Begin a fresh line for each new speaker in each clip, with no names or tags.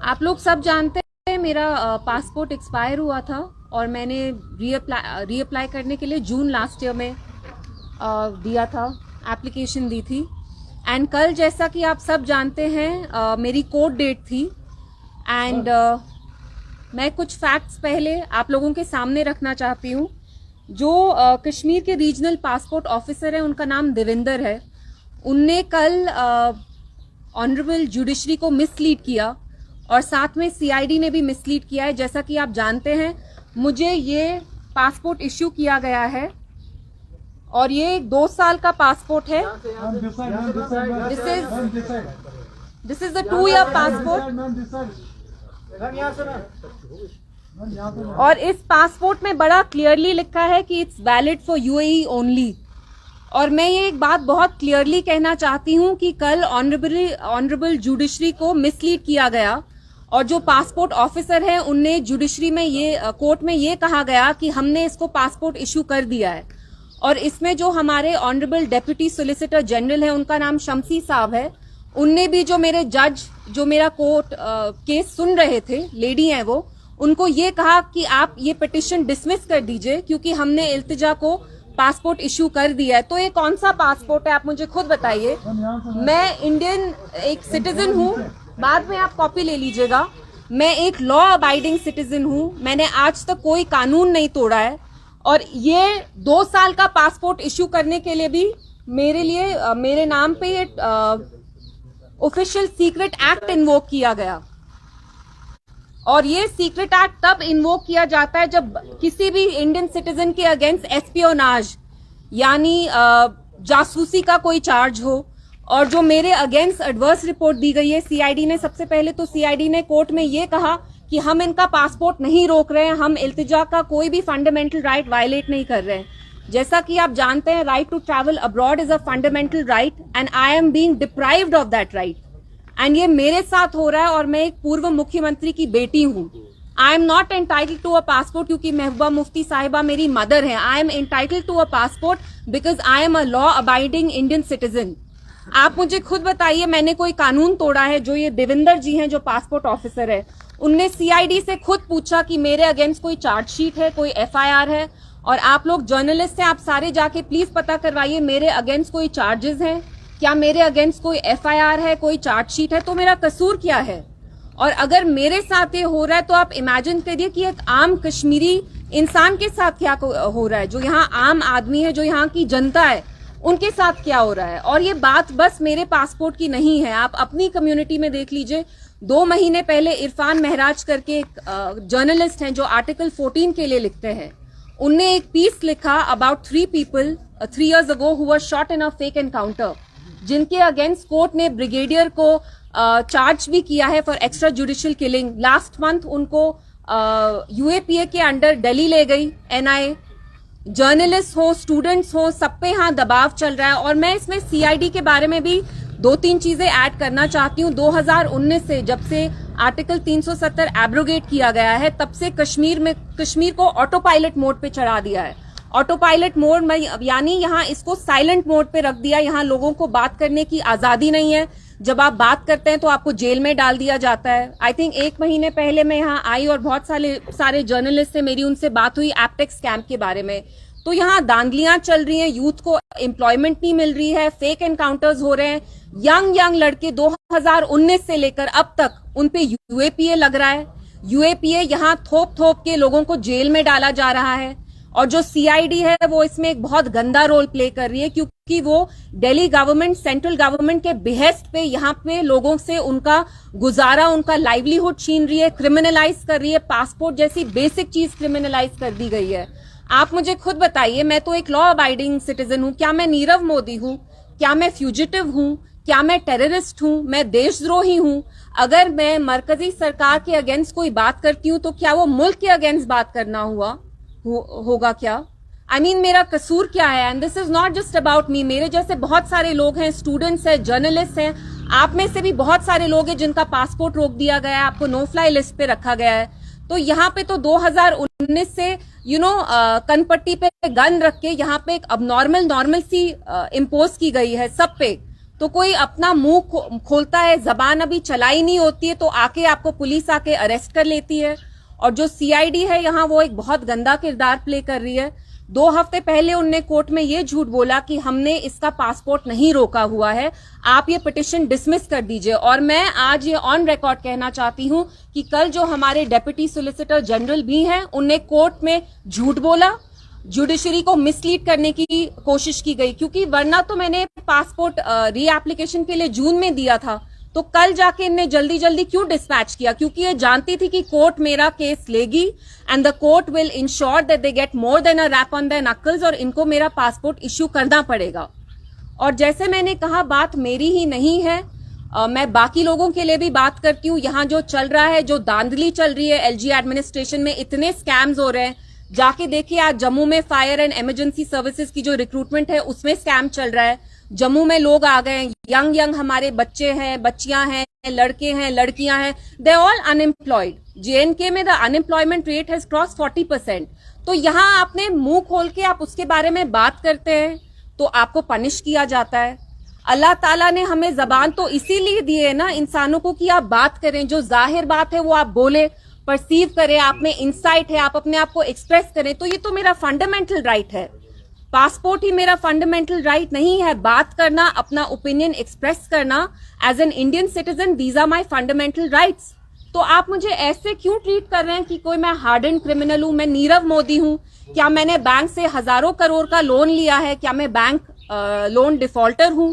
आप लोग सब जानते हैं मेरा पासपोर्ट एक्सपायर हुआ था और मैंने रीअप्लाई करने के लिए जून लास्ट ईयर में दिया था, एप्लीकेशन दी थी। एंड कल जैसा कि आप सब जानते हैं मेरी कोर्ट डेट थी। एंड मैं कुछ फैक्ट्स पहले आप लोगों के सामने रखना चाहती हूँ। जो कश्मीर के रीजनल पासपोर्ट ऑफिसर है उनका नाम देविंदर है। उनने कल ऑनरेबल जुडिशरी को मिसलीड किया और साथ में सीआईडी ने भी मिसलीड किया है। जैसा कि आप जानते हैं मुझे ये पासपोर्ट इश्यू किया गया है और ये 2 साल का पासपोर्ट है। This is the 2 year passport और इस पासपोर्ट में बड़ा क्लियरली लिखा है कि it's valid for UAE only. और मैं ये एक बात बहुत क्लियरली कहना चाहती हूँ कि कल ऑनरेबल जुडिशरी को मिसलीड किया गया और जो पासपोर्ट ऑफिसर है उनने जुडिशरी में कोर्ट में ये कहा गया कि हमने इसको पासपोर्ट इशू कर दिया है। और इसमें जो हमारे ऑनरेबल डेप्यूटी सोलिसिटर जनरल है उनका नाम शम्सी साहब है। उनने भी जो मेरे जज जो मेरा कोर्ट केस सुन रहे थे, लेडी हैं वो, उनको ये कहा कि आप ये पिटिशन डिसमिस कर दीजिए क्योंकि हमने इल्तिजा को पासपोर्ट इशू कर दिया है। तो ये कौन सा पासपोर्ट है आप मुझे खुद बताइए। मैं इंडियन एक सिटीजन हूँ, बाद में आप कॉपी ले लीजिएगा। मैं एक लॉ अबाइडिंग सिटीजन हूँ, मैंने आज तक कोई कानून नहीं तोड़ा है। और ये 2 साल का पासपोर्ट इशू करने के लिए भी मेरे नाम पे ये ऑफिशियल सीक्रेट एक्ट इन्वोक किया गया। और ये सीक्रेट एक्ट तब इन्वोक किया जाता है जब किसी भी इंडियन सिटीजन के अगेंस्ट एस्पियोनाज यानी जासूसी का कोई चार्ज हो। और जो मेरे अगेंस्ट एडवर्स रिपोर्ट दी गई है सीआईडी ने, सबसे पहले तो सीआईडी ने कोर्ट में ये कहा कि हम इनका पासपोर्ट नहीं रोक रहे हैं, हम इल्तिजा का कोई भी फंडामेंटल राइट वायलेट नहीं कर रहे हैं। जैसा कि आप जानते हैं right to travel abroad is a fundamental right and I am being deprived of that right. And ये मेरे साथ हो रहा है और मैं एक पूर्व मुख्यमंत्री की बेटी हूँ। I am not entitled to a passport क्योंकि महबूबा मुफ्ती साहिबा मेरी मदर है। I am entitled to a passport because I am a law abiding Indian citizen. आप मुझे खुद बताइए मैंने कोई कानून तोड़ा है? जो ये देविंदर जी हैं जो पासपोर्ट ऑफिसर है, उनने सीआईडी से खुद पूछा कि मेरे अगेंस्ट कोई चार्जशीट है, कोई एफआईआर है। और आप लोग जर्नलिस्ट हैं, आप सारे जाके प्लीज पता करवाइए मेरे अगेंस्ट कोई चार्जेस हैं क्या, मेरे अगेंस्ट कोई एफआईआर है, कोई चार्जशीट है, तो मेरा कसूर क्या है। और अगर मेरे साथ ये हो रहा है तो आप इमेजिन करिए कि एक आम कश्मीरी इंसान के साथ क्या हो रहा है, जो यहाँ आम आदमी है, जो यहाँ की जनता है, उनके साथ क्या हो रहा है। और ये बात बस मेरे पासपोर्ट की नहीं है, आप अपनी कम्युनिटी में देख लीजिए। 2 महीने पहले इरफान महराज करके एक जर्नलिस्ट हैं जो आर्टिकल 14 के लिए लिखते हैं, उनने एक पीस लिखा about 3 people 3 years ago who were shot in a fake encounter, जिनके अगेंस्ट कोर्ट ने ब्रिगेडियर को चार्ज भी किया है for extra judicial killing. Last month उनको यूएपीए के अंडर दिल्ली ले गई एनआईए। जर्नलिस्ट हो, स्टूडेंट्स हो, सब पे यहाँ दबाव चल रहा है। और मैं इसमें सीआईडी के बारे में भी 2-3 चीजें ऐड करना चाहती हूँ। 2019 से जब से आर्टिकल 370 एब्रोगेट किया गया है तब से कश्मीर को ऑटो पायलट मोड पे चढ़ा दिया है। ऑटो पायलट मोड में यानी यहाँ इसको साइलेंट मोड पे रख दिया। यहाँ लोगों को बात करने की आजादी नहीं है। जब आप बात करते हैं तो आपको जेल में डाल दिया जाता है। आई थिंक 1 महीने पहले मैं यहाँ आई और बहुत सारे जर्नलिस्ट से मेरी उनसे बात हुई एप्टेक्स कैंप के बारे में। तो यहाँ दांगलियां चल रही हैं, यूथ को एम्प्लॉयमेंट नहीं मिल रही है, फेक एनकाउंटर्स हो रहे हैं। यंग लड़के 2019 से लेकर अब तक उन पे यूएपीए लग रहा है। यूएपीए यहाँ थोप के लोगों को जेल में डाला जा रहा है। और जो सीआईडी है वो इसमें एक बहुत गंदा रोल प्ले कर रही है क्योंकि वो दिल्ली गवर्नमेंट, सेंट्रल गवर्नमेंट के बिहेस्ट पे यहाँ पे लोगों से उनका गुजारा, उनका लाइवलीहुड छीन रही है, क्रिमिनलाइज कर रही है। पासपोर्ट जैसी बेसिक चीज क्रिमिनलाइज कर दी गई है। आप मुझे खुद बताइए, मैं तो एक लॉ अबाइडिंग सिटीजन हूँ, क्या मैं नीरव मोदी हूँ? क्या मैं फ्यूजिटिव हूँ? क्या मैं टेररिस्ट हूँ? मैं देशद्रोही हूँ? अगर मैं मरकजी सरकार के अगेंस्ट कोई बात करती हूँ तो क्या वो मुल्क के अगेंस्ट बात करना होगा क्या? I mean, मेरा कसूर क्या है? And this is not just about मी। मेरे जैसे बहुत सारे लोग हैं, स्टूडेंट्स हैं, जर्नलिस्ट हैं, आप में से भी बहुत सारे लोग हैं जिनका पासपोर्ट रोक दिया गया है, आपको नो फ्लाई लिस्ट पे रखा गया है। तो यहाँ पे तो 2019 से कनपट्टी पे गन रख के यहाँ पे एक अब नॉर्मल सी इम्पोज की गई है सब पे। तो कोई अपना मुंह खोलता है, जबान अभी चलाई नहीं होती है, तो आके आपको पुलिस आके अरेस्ट कर लेती है। और जो सीआईडी है यहाँ, वो एक बहुत गंदा किरदार प्ले कर रही है। 2 हफ्ते पहले उनने कोर्ट में ये झूठ बोला कि हमने इसका पासपोर्ट नहीं रोका हुआ है, आप ये पिटिशन डिसमिस कर दीजिए। और मैं आज ये ऑन रिकॉर्ड कहना चाहती हूं कि कल जो हमारे डेप्यूटी सोलिसिटर जनरल भी हैं, उनने कोर्ट में झूठ बोला, जुडिशरी को मिसलीड करने की कोशिश की गई, क्योंकि वरना तो मैंने पासपोर्ट रीएप्लीकेशन के लिए जून में दिया था, तो कल जाके इनने जल्दी जल्दी क्यों डिस्पैच किया? क्योंकि ये जानती थी कि कोर्ट मेरा केस लेगी and the court will ensure that they get more than a rap on their knuckles, और इनको मेरा पासपोर्ट इश्यू करना पड़ेगा। और जैसे मैंने कहा, बात मेरी ही नहीं है, मैं बाकी लोगों के लिए भी बात करती हूँ। यहाँ जो चल रहा है, जो धांधली चल रही है एलजी एडमिनिस्ट्रेशन में, इतने स्कैम्स हो रहे हैं, जाके देखिए आज जम्मू में फायर एंड इमरजेंसी सर्विसेज की जो रिक्रूटमेंट है उसमें स्कैम चल रहा है। जम्मू में लोग आ गए, यंग हमारे बच्चे हैं, बच्चियां हैं, लड़के हैं, लड़कियां हैं, दे ऑल अनएम्प्लॉयड। जेएनके में the unemployment rate has cross 40%। तो यहाँ आपने मुंह खोल के आप उसके बारे में बात करते हैं तो आपको पनिश किया जाता है। अल्लाह ताला ने हमें जबान तो इसीलिए दी है ना इंसानों को, कि आप बात करें, जो जाहिर बात है वो आप बोले, परसीव करें, आप में इंसाइट है, आप अपने आप को एक्सप्रेस करें। तो ये तो मेरा फंडामेंटल राइट है। पासपोर्ट ही मेरा फंडामेंटल राइट नहीं है? बात करना, अपना ओपिनियन एक्सप्रेस करना as an Indian citizen, these are my fundamental rights. तो आप मुझे ऐसे क्यों ट्रीट कर रहे हैं कि कोई मैं हार्डन क्रिमिनल हूं? मैं नीरव मोदी हूं? क्या मैंने बैंक से हजारों करोड़ का लोन लिया है? क्या मैं बैंक लोन डिफॉल्टर हूं?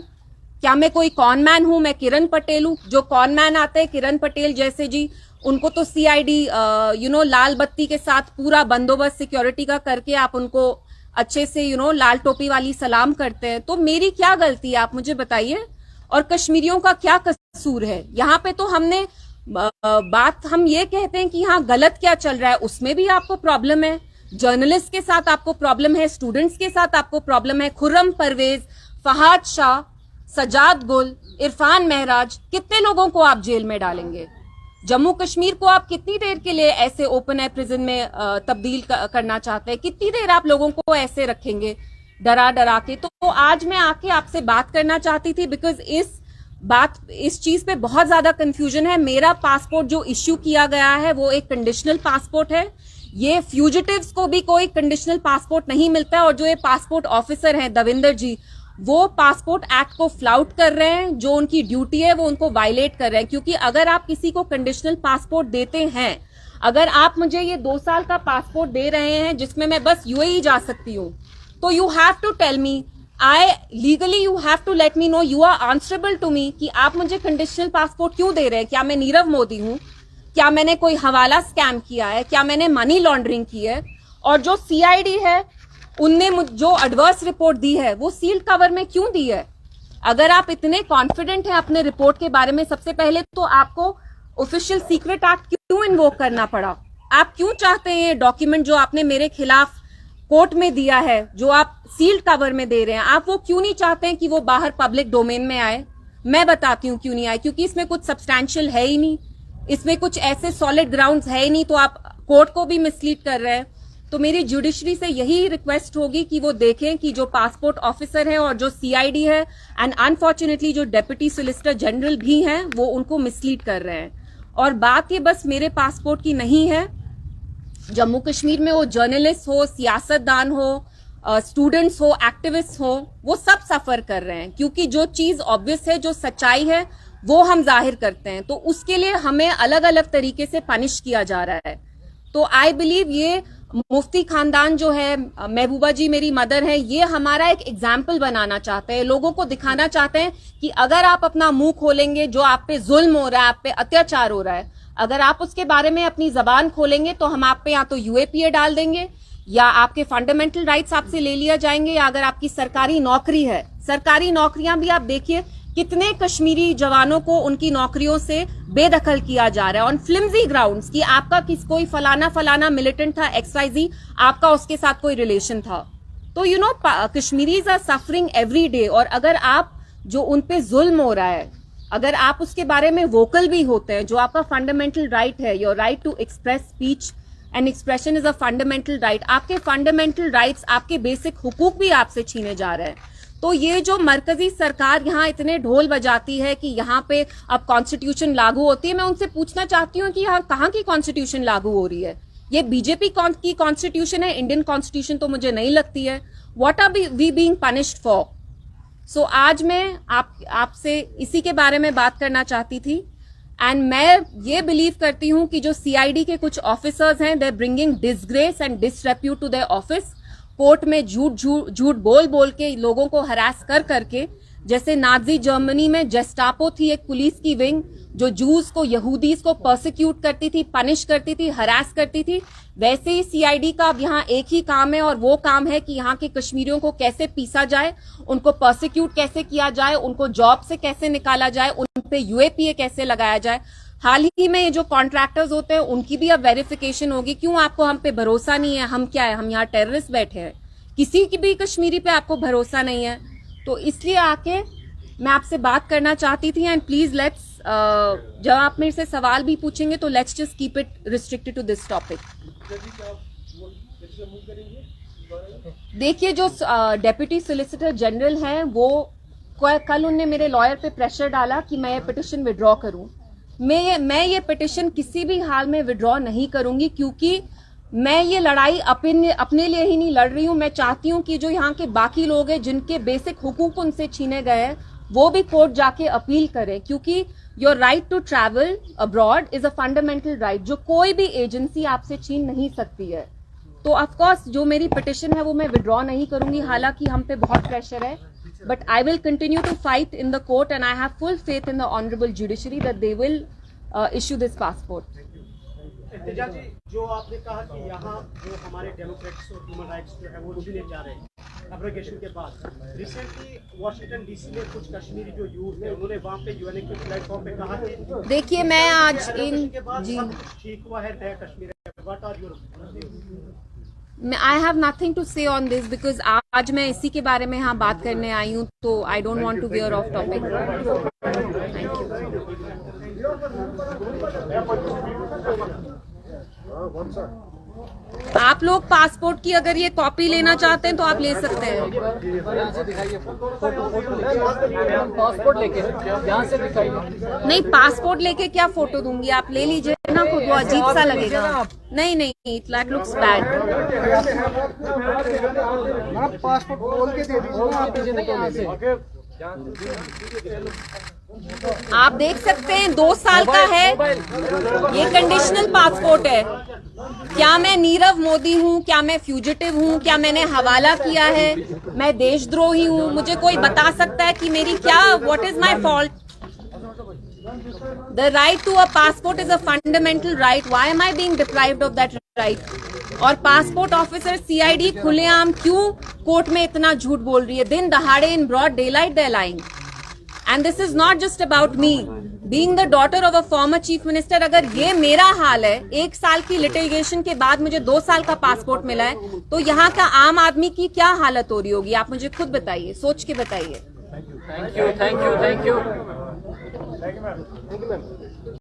क्या मैं कोई कॉनमैन हूं? मैं किरण पटेल हूं? जो कॉनमैन आते हैं, किरण पटेल जैसे जी, उनको तो सीआईडी लाल बत्ती के साथ पूरा बंदोबस्त सिक्योरिटी का करके आप उनको अच्छे से लाल टोपी वाली सलाम करते हैं। तो मेरी क्या गलती है, आप मुझे बताइए? और कश्मीरियों का क्या कसूर है? यहाँ पे तो हमने बात, हम ये कहते हैं कि यहाँ गलत क्या चल रहा है, उसमें भी आपको प्रॉब्लम है। जर्नलिस्ट के साथ आपको प्रॉब्लम है, स्टूडेंट्स के साथ आपको प्रॉब्लम है। खुर्रम परवेज, फहाद शाह, सजाद गुल, इरफान महराज, कितने लोगों को आप जेल में डालेंगे? जम्मू कश्मीर को आप कितनी देर के लिए ऐसे ओपन एयर प्रिजन में तब्दील करना चाहते हैं? कितनी देर आप लोगों को ऐसे रखेंगे डरा डरा के? तो आज मैं आके आपसे बात करना चाहती थी, बिकॉज इस चीज पे बहुत ज्यादा कंफ्यूजन है। मेरा पासपोर्ट जो इश्यू किया गया है वो एक कंडीशनल पासपोर्ट है। ये फ्यूजिटिव्स को भी कोई कंडीशनल पासपोर्ट नहीं मिलता है। और जो ये पासपोर्ट ऑफिसर हैं दविंदर जी, वो पासपोर्ट एक्ट को फ्लाउट कर रहे हैं। जो उनकी ड्यूटी है वो उनको वायलेट कर रहे हैं। क्योंकि अगर आप किसी को कंडीशनल पासपोर्ट देते हैं, अगर आप मुझे ये 2 साल का पासपोर्ट दे रहे हैं जिसमें मैं बस यूएई जा सकती हूँ, तो you have to tell me, legally you have to let me know, you are answerable to me, कि आप मुझे कंडीशनल पासपोर्ट क्यों दे रहे हैं? क्या मैं नीरव मोदी हूँ? क्या मैंने कोई हवाला स्कैम किया है? क्या मैंने मनी लॉन्ड्रिंग की है? और जो सीआईडी है, उनने जो एडवर्स रिपोर्ट दी है वो सील्ड कवर में क्यों दी है? अगर आप इतने कॉन्फिडेंट हैं अपने रिपोर्ट के बारे में, सबसे पहले तो आपको ऑफिशियल सीक्रेट एक्ट क्यों इन्वोक करना पड़ा? आप क्यों चाहते हैं ये डॉक्यूमेंट जो आपने मेरे खिलाफ कोर्ट में दिया है, जो आप सील्ड कवर में दे रहे हैं, आप वो क्यों नहीं चाहते हैं कि वो बाहर पब्लिक डोमेन में आए? मैं बताती हूँ क्यों नहीं आए। क्योंकि इसमें कुछ सब्सटैंशियल है ही नहीं, इसमें कुछ ऐसे सॉलिड ग्राउंड्स है ही नहीं, तो आप कोर्ट को भी मिसलीड कर रहे हैं। तो मेरी जुडिशरी से यही रिक्वेस्ट होगी कि वो देखें कि जो पासपोर्ट ऑफिसर है और जो सीआईडी है, एंड अनफॉर्चुनेटली जो डेप्यूटी सोलिसिटर जनरल भी हैं, वो उनको मिसलीड कर रहे हैं। और बात ये बस मेरे पासपोर्ट की नहीं है, जम्मू कश्मीर में वो जर्नलिस्ट हो, सियासतदान हो, स्टूडेंट्स हो, एक्टिविस्ट हो, वो सब सफर कर रहे हैं। क्योंकि जो चीज ऑब्वियस है, जो सच्चाई है, वो हम जाहिर करते हैं, तो उसके लिए हमें अलग अलग तरीके से पनिश किया जा रहा है। तो आई बिलीव ये मुफ्ती खानदान जो है, महबूबा जी मेरी मदर है, ये हमारा एक एग्जाम्पल बनाना चाहते हैं, लोगों को दिखाना चाहते हैं कि अगर आप अपना मुंह खोलेंगे, जो आप पे जुल्म हो रहा है, आप पे अत्याचार हो रहा है, अगर आप उसके बारे में अपनी जबान खोलेंगे तो हम आप पे या तो यूएपीए डाल देंगे, या आपके फंडामेंटल राइट्स आपसे ले लिया जाएंगे, या अगर आपकी सरकारी नौकरी है, सरकारी नौकरियां भी आप देखिए कितने कश्मीरी जवानों को उनकी नौकरियों से बेदखल किया जा रहा है ऑन फ्लिम्जी ग्राउंड्स कि आपका कोई फलाना मिलिटेंट था, XYZ, आपका उसके साथ कोई रिलेशन था। तो Kashmiris are suffering every day. और अगर आप जो उन पे जुल्म हो रहा है, अगर आप उसके बारे में वोकल भी होते हैं, जो आपका फंडामेंटल राइट है, your right to express speech and expression is a fundamental right, आपके फंडामेंटल राइट्स, आपके बेसिक हुकूक भी आपसे छीने जा रहे हैं। तो ये जो मरकजी सरकार यहाँ इतने ढोल बजाती है कि यहाँ पे अब कॉन्स्टिट्यूशन लागू होती है, मैं उनसे पूछना चाहती हूँ कि यहाँ कहाँ की कॉन्स्टिट्यूशन लागू हो रही है? ये बीजेपी की कॉन्स्टिट्यूशन है, इंडियन कॉन्स्टिट्यूशन तो मुझे नहीं लगती है। What are we being punished for? So आज मैं आपसे इसी के बारे में बात करना चाहती थी। एंड मैं ये बिलीव करती हूँ कि जो सीआईडी के कुछ ऑफिसर्स हैं, they bringing disgrace and disrepute to their office. Court में झूठ बोल के लोगों को हरास करके, जैसे नाजी जर्मनी में जेस्टापो थी एक पुलिस की विंग जो जूस को, यहूदीज को पर्सिक्यूट करती थी, पनिश करती थी, हरास करती थी, वैसे ही सीआईडी का अब यहाँ एक ही काम है और वो काम है कि यहाँ के कश्मीरियों को कैसे पीसा जाए, उनको पर्सिक्यूट कैसे किया जाए, उनको जॉब से कैसे निकाला जाए, उन पे यूएपीए कैसे लगाया जाए। हाल ही में ये जो कॉन्ट्रैक्टर्स होते हैं उनकी भी अब वेरिफिकेशन होगी। क्यों आपको हम पे भरोसा नहीं है? हम क्या है? हम यहाँ टेररिस्ट बैठे हैं? किसी की भी कश्मीरी पे आपको भरोसा नहीं है? तो इसलिए आके मैं आपसे बात करना चाहती थी। एंड प्लीज लेट्स, जब आप मेरे से सवाल भी पूछेंगे तो let's just keep it restricted to this topic. देखिए, जो डेप्यूटी सोलिसिटर जनरल हैं वो कल उनने मेरे लॉयर पे प्रेशर डाला कि मैं ये पिटिशन विड्रॉ करूं। मैं ये पिटिशन किसी भी हाल में विड्रॉ नहीं करूंगी, क्योंकि मैं ये लड़ाई अपने लिए ही नहीं लड़ रही हूं। मैं चाहती हूं कि जो यहाँ के बाकी लोग हैं जिनके बेसिक हुकूक उनसे छीने गए हैं वो भी कोर्ट जाके अपील करें, क्योंकि your right to travel abroad is a fundamental right जो कोई भी एजेंसी आपसे छीन नहीं सकती है। तो ऑफकोर्स जो मेरी पिटिशन है वो मैं विड्रॉ नहीं करूंगी, हालांकि हम पे बहुत प्रेशर है, but I will continue to fight in the court and I have full faith in the honorable judiciary that they will issue this passport.
इर्तिजा जी, जो आपने कहा कि यहाँ जो हमारे डेमोक्रेट्स और ह्यूमन राइट्स जो है वो छीने जा रहे हैं एब्रोगेशन के बाद, रिसेंटली वाशिंगटन डीसी में कुछ कश्मीरी जो यूथ है उन्होंने वहाँ पे यूएनए के प्लेटफॉर्म पे कहा कि
देखिए, मैं आज इन
जी ठीक हुआ है नया Kashmir. What are your?
I have nothing to say on this because आज मैं इसी के बारे में यहाँ बात करने आई हूँ, तो I don't want to veer off topic. आप लोग पासपोर्ट की अगर ये कॉपी लेना चाहते हैं तो आप ले सकते हैं।
पासपोर्ट लेके यहाँ से दिखाइए।
नहीं, पासपोर्ट लेके क्या फोटो दूंगी? आप ले लीजिए ना, खुद वो अजीब सा लगेगा। नहीं, that looks bad.
पासपोर्ट बोल के दे दीजिए।
आप देख सकते हैं 2 साल का है, ये कंडीशनल पासपोर्ट है। क्या मैं नीरव मोदी हूँ? क्या मैं फ्यूजिटिव हूँ? क्या मैंने हवाला किया है? मैं देशद्रोही हूँ? मुझे कोई बता सकता है कि मेरी क्या, what is my fault? The right to a passport is a fundamental right. Why am I being deprived of that right? और पासपोर्ट ऑफिसर सीआईडी खुलेआम क्यों कोर्ट में इतना झूठ बोल रही है? दिन दहाड़े in broad daylight they lying. And this is not just about me being the daughter of a former chief minister. अगर ये मेरा हाल है, 1 साल की लिटिगेशन के बाद मुझे 2 साल का पासपोर्ट मिला है, तो यहाँ का आम आदमी की क्या हालत हो रही होगी? आप मुझे खुद बताइए, सोच के बताइए।
Thank you.